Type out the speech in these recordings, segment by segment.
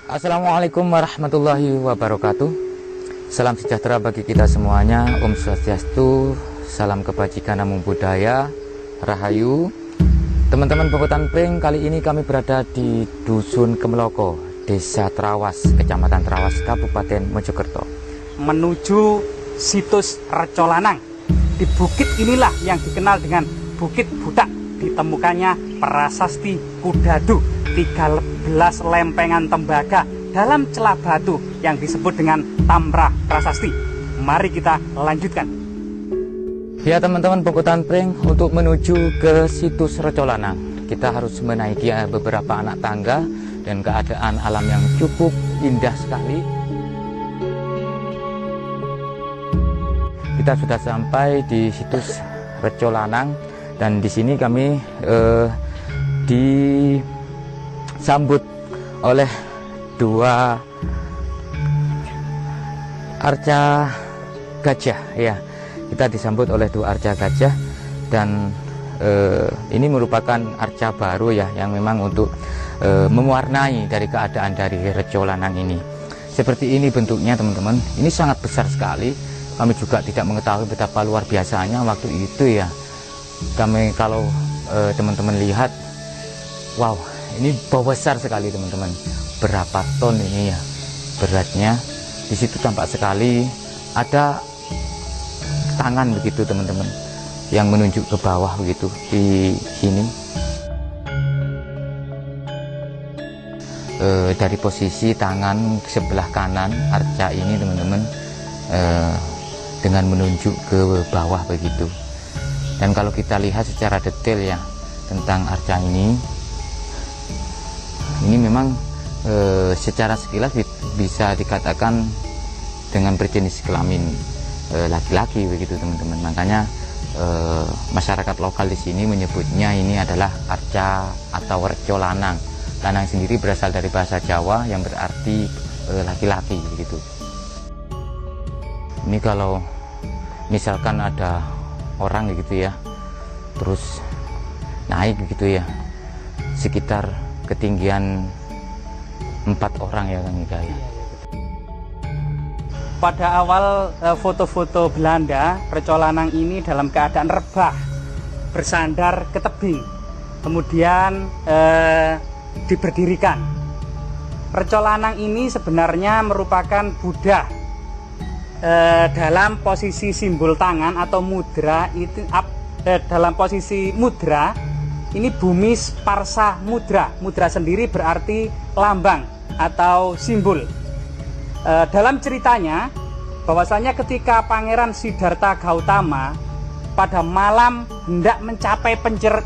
Assalamualaikum warahmatullahi wabarakatuh. Salam sejahtera bagi kita semuanya. Om Swastiastu, salam kebajikan, namo buddhaya, rahayu. Teman-teman Bobotan Pring, kali ini kami berada di Dusun Kemeloko, Desa Trawas, Kecamatan Trawas, Kabupaten Mojokerto. Menuju situs Reco Lanang. Di bukit inilah yang dikenal dengan Bukit Budak. Ditemukannya prasasti Kudadu, 13 lempengan tembaga dalam celah batu yang disebut dengan Tamrah Prasasti. Mari kita lanjutkan. Ya teman-teman Bobotan Pring, untuk menuju ke situs Reco Lanang, kita harus menaiki beberapa anak tangga dan keadaan alam yang cukup indah sekali. Kita sudah sampai di situs Reco Lanang dan di sini kami disambut oleh dua arca gajah. Ya, kita disambut oleh dua arca gajah dan ini merupakan arca baru ya, yang memang untuk mewarnai dari keadaan dari Reco Lanang ini. Seperti ini bentuknya teman-teman. Ini sangat besar sekali. Kami juga tidak mengetahui betapa luar biasanya waktu itu ya. Kami kalau teman-teman lihat, wow, ini besar sekali teman-teman. Berapa ton ini ya beratnya. Di situ tampak sekali ada tangan begitu teman-teman, yang menunjuk ke bawah begitu di sini. Dari posisi tangan sebelah kanan arca ini teman-teman, dengan menunjuk ke bawah begitu. Dan kalau kita lihat secara detail ya tentang arca ini memang secara sekilas bisa dikatakan dengan berjenis kelamin laki-laki begitu teman-teman. Makanya masyarakat lokal di sini menyebutnya ini adalah arca atau Reco Lanang. Lanang sendiri berasal dari bahasa Jawa yang berarti laki-laki begitu. Ini kalau misalkan ada orang gitu ya, terus naik gitu ya, sekitar ketinggian 4 orang ya Kang Ika ya. Pada awal foto-foto Belanda, Reco Lanang ini dalam keadaan rebah, bersandar ke tebing, kemudian diberdirikan. Reco Lanang ini sebenarnya merupakan Buddha dalam posisi simbol tangan atau mudra itu dalam posisi mudra ini bumi sparsa mudra. Mudra sendiri berarti lambang atau simbol. Dalam ceritanya bahwasanya ketika Pangeran Siddhartha Gautama pada malam hendak mencapai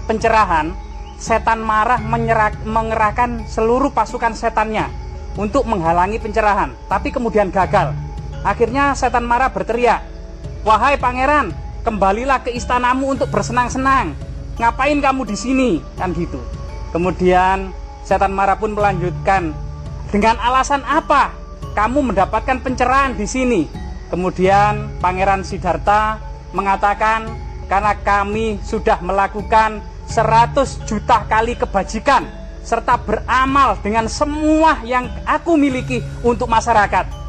pencerahan, setan marah mengerahkan seluruh pasukan setannya untuk menghalangi pencerahan, tapi kemudian gagal. Akhirnya setan marah berteriak, "Wahai pangeran, kembalilah ke istanamu untuk bersenang-senang. Ngapain kamu di sini?" Kan gitu. Kemudian setan marah pun melanjutkan, "Dengan alasan apa kamu mendapatkan pencerahan di sini?" Kemudian Pangeran Siddhartha mengatakan, "Karena kami sudah melakukan 100 juta kali kebajikan serta beramal dengan semua yang aku miliki untuk masyarakat."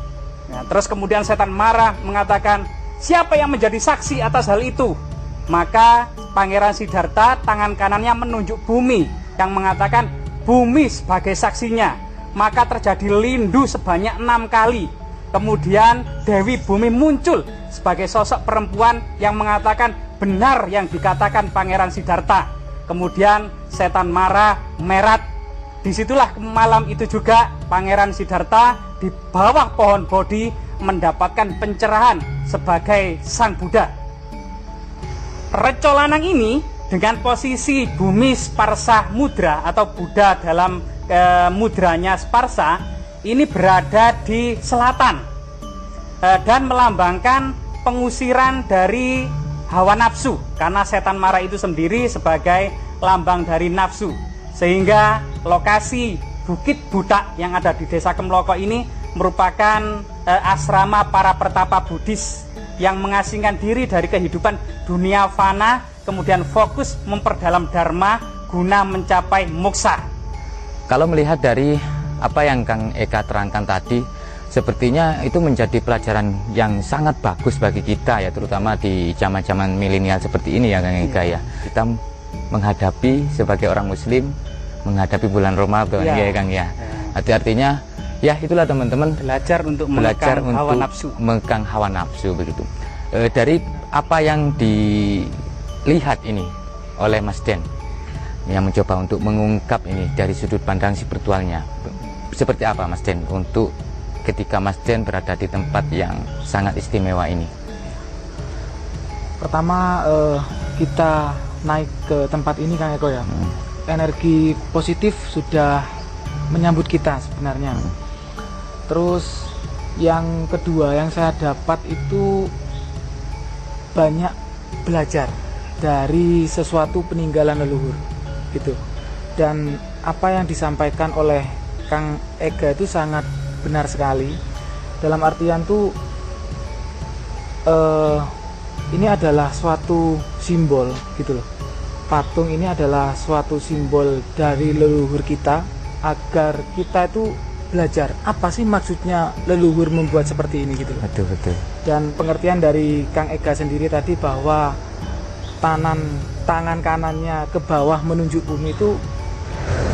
Nah, terus kemudian setan marah mengatakan, "Siapa yang menjadi saksi atas hal itu?" Maka Pangeran Siddhartha tangan kanannya menunjuk bumi yang mengatakan bumi sebagai saksinya. Maka terjadi lindu sebanyak 6 kali. Kemudian Dewi Bumi muncul sebagai sosok perempuan yang mengatakan benar yang dikatakan Pangeran Siddhartha. Kemudian setan marah merat. Disitulah malam itu juga Pangeran Siddhartha di bawah pohon Bodhi mendapatkan pencerahan sebagai Sang Buddha. Reco Lanang ini dengan posisi bumi Sparsa Mudra atau Buddha dalam mudranya Sparsa ini berada di selatan dan melambangkan pengusiran dari hawa nafsu, karena setan marah itu sendiri sebagai lambang dari nafsu. Sehingga lokasi Bukit Budak yang ada di Desa Kemeloko ini merupakan asrama para pertapa Buddhis yang mengasingkan diri dari kehidupan dunia fana, kemudian fokus memperdalam dharma guna mencapai moksa. Kalau melihat dari apa yang Kang Eka terangkan tadi sepertinya itu menjadi pelajaran yang sangat bagus bagi kita ya, terutama di zaman-zaman milenial seperti ini ya Kang Eka ya. Kita menghadapi sebagai orang muslim, menghadapi bulan Ramadan ya Kang ya. Artinya ya itulah teman-teman, belajar untuk mengekang hawa nafsu begitu. Dari apa yang dilihat ini oleh Mas Den yang mencoba untuk mengungkap ini dari sudut pandang spiritualnya, seperti apa Mas Den untuk ketika Mas Den berada di tempat yang sangat istimewa ini? Pertama kita naik ke tempat ini Kang Eko ya, energi positif sudah menyambut kita sebenarnya. Terus yang kedua yang saya dapat itu banyak belajar dari sesuatu peninggalan leluhur gitu. Dan apa yang disampaikan oleh Kang Ega itu sangat benar sekali. Dalam artian tuh ini adalah suatu simbol gitu loh. Patung ini adalah suatu simbol dari leluhur kita, agar kita itu belajar apa sih maksudnya leluhur membuat seperti ini gitu loh. Betul. Dan pengertian dari Kang Ega sendiri tadi bahwa tangan kanannya ke bawah menunjuk bumi itu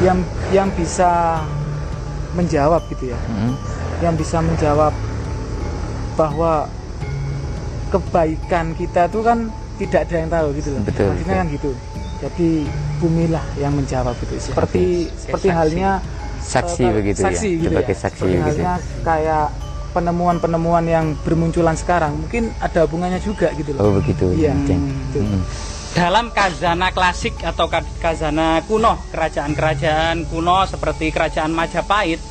yang bisa menjawab gitu ya, yang bisa menjawab bahwa kebaikan kita itu kan tidak ada yang tahu gitu loh. Maksudnya kan gitu. Jadi bumilah yang menjawab gitu. Seperti halnya saksi begitu saksi, ya, gitu sebagai ya. saksi seperti gitu. Halnya kayak penemuan-penemuan yang bermunculan sekarang mungkin ada hubungannya juga gitu loh. Oh begitu. Iya. Dalam khazanah klasik atau khazanah kuno, kerajaan-kerajaan kuno seperti kerajaan Majapahit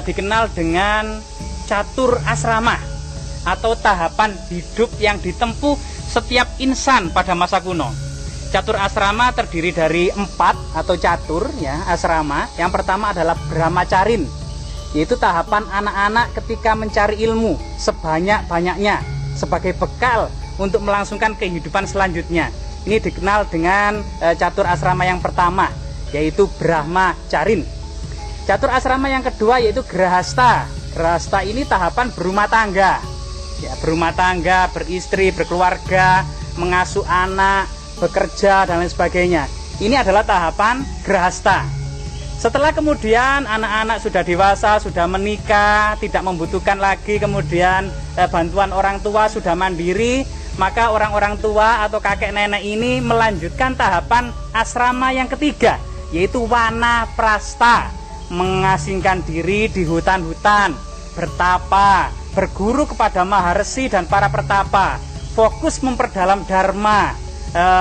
dikenal dengan catur asrama atau tahapan hidup yang ditempuh setiap insan pada masa kuno. Catur asrama terdiri dari 4 atau catur ya, asrama. Yang pertama adalah brahmacarin, yaitu tahapan anak-anak ketika mencari ilmu sebanyak-banyaknya sebagai bekal untuk melangsungkan kehidupan selanjutnya. Ini dikenal dengan catur asrama yang pertama, yaitu brahmacarin. Catur asrama yang kedua yaitu grahasta. Grahasta ini tahapan berumah tangga. Ya, berumah tangga, beristri, berkeluarga, mengasuh anak, bekerja dan lain sebagainya. Ini adalah tahapan grahasta. Setelah kemudian anak-anak sudah dewasa, sudah menikah, tidak membutuhkan lagi kemudian bantuan orang tua, sudah mandiri, maka orang-orang tua atau kakek nenek ini melanjutkan tahapan asrama yang ketiga, yaitu wanaprasta, mengasingkan diri di hutan-hutan, bertapa, berguru kepada maharsi dan para pertapa, fokus memperdalam dharma,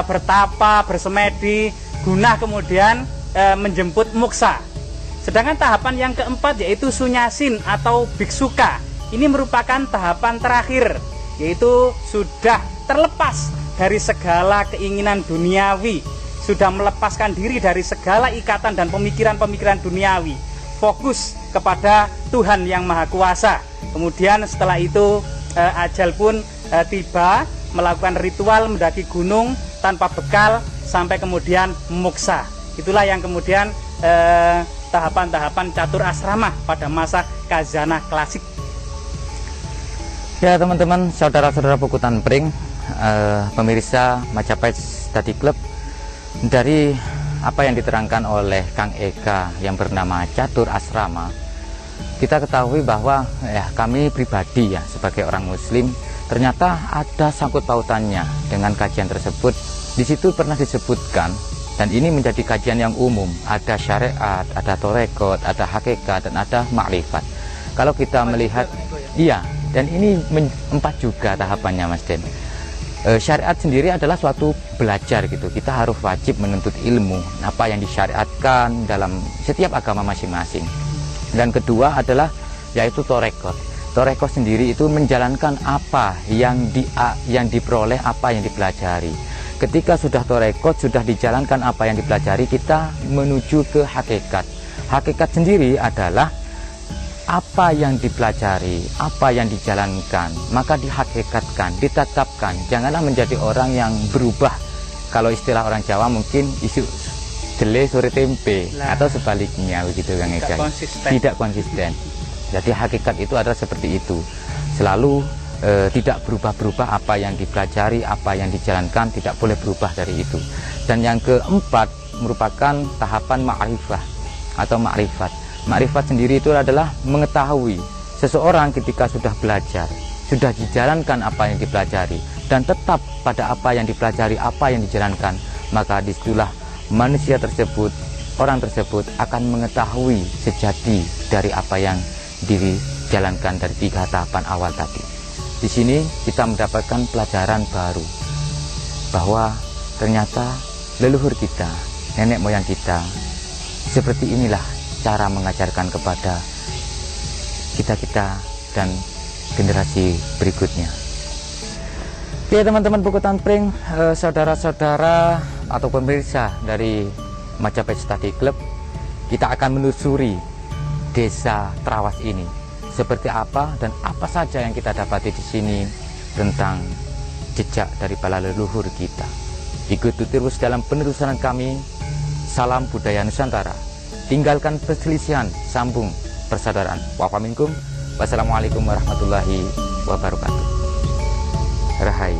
bertapa, bersemedi, guna kemudian menjemput moksa. Sedangkan tahapan yang keempat yaitu sunyasin atau biksuka. Ini merupakan tahapan terakhir, yaitu sudah terlepas dari segala keinginan duniawi, sudah melepaskan diri dari segala ikatan dan pemikiran-pemikiran duniawi, fokus kepada Tuhan yang Maha Kuasa. Kemudian setelah itu ajal pun tiba, melakukan ritual mendaki gunung tanpa bekal sampai kemudian moksa. Itulah yang kemudian tahapan-tahapan catur asrama pada masa khazanah klasik. Ya teman-teman, saudara-saudara Pukutan Pring, pemirsa Majapahit Study Club, dari apa yang diterangkan oleh Kang Eka yang bernama catur asrama, kita ketahui bahwa ya kami pribadi ya sebagai orang muslim ternyata ada sangkut pautannya dengan kajian tersebut. Di situ pernah disebutkan, dan ini menjadi kajian yang umum, ada syariat, ada torekot, ada hakikat, dan ada makrifat. Kalau kita melihat, iya, dan ini 4 juga tahapannya Mas Den. Syariat sendiri adalah suatu belajar gitu, kita harus wajib menuntut ilmu apa yang disyariatkan dalam setiap agama masing-masing. Dan kedua adalah yaitu torekot. Torekot sendiri itu menjalankan apa yang diperoleh, apa yang dipelajari. Ketika sudah torekot, sudah dijalankan apa yang dipelajari, kita menuju ke hakikat. Hakikat sendiri adalah apa yang dipelajari, apa yang dijalankan, maka dihakikatkan, ditetapkan. Janganlah menjadi orang yang berubah. Kalau istilah orang Jawa mungkin isu jele sore tempe Lah. atau sebaliknya begitu Kang Tidak Ega. konsisten. Tidak konsisten. Jadi hakikat itu adalah seperti itu. Selalu tidak berubah-berubah apa yang dipelajari, apa yang dijalankan tidak boleh berubah dari itu. Dan yang keempat merupakan tahapan ma'rifah atau ma'rifat. Ma'rifat sendiri itu adalah mengetahui seseorang ketika sudah belajar, sudah dijalankan apa yang dipelajari dan tetap pada apa yang dipelajari, apa yang dijalankan, maka disitulah manusia tersebut, orang tersebut akan mengetahui sejati dari apa yang dijalankan dari 3 tahapan awal tadi. Di sini kita mendapatkan pelajaran baru bahwa ternyata leluhur kita, nenek moyang kita, seperti inilah cara mengajarkan kepada kita dan generasi berikutnya. Oke teman-teman Buku Tanpring, saudara-saudara atau pemirsa dari Majapahit Study Club, kita akan menelusuri desa Trawas ini. Seperti apa dan apa saja yang kita dapati di sini tentang jejak dari para leluhur kita. Ikuti terus dalam penelusuran kami. Salam budaya Nusantara. Tinggalkan perselisihan, sambung persaudaraan. Wassalamualaikum warahmatullahi wabarakatuh. Rahai.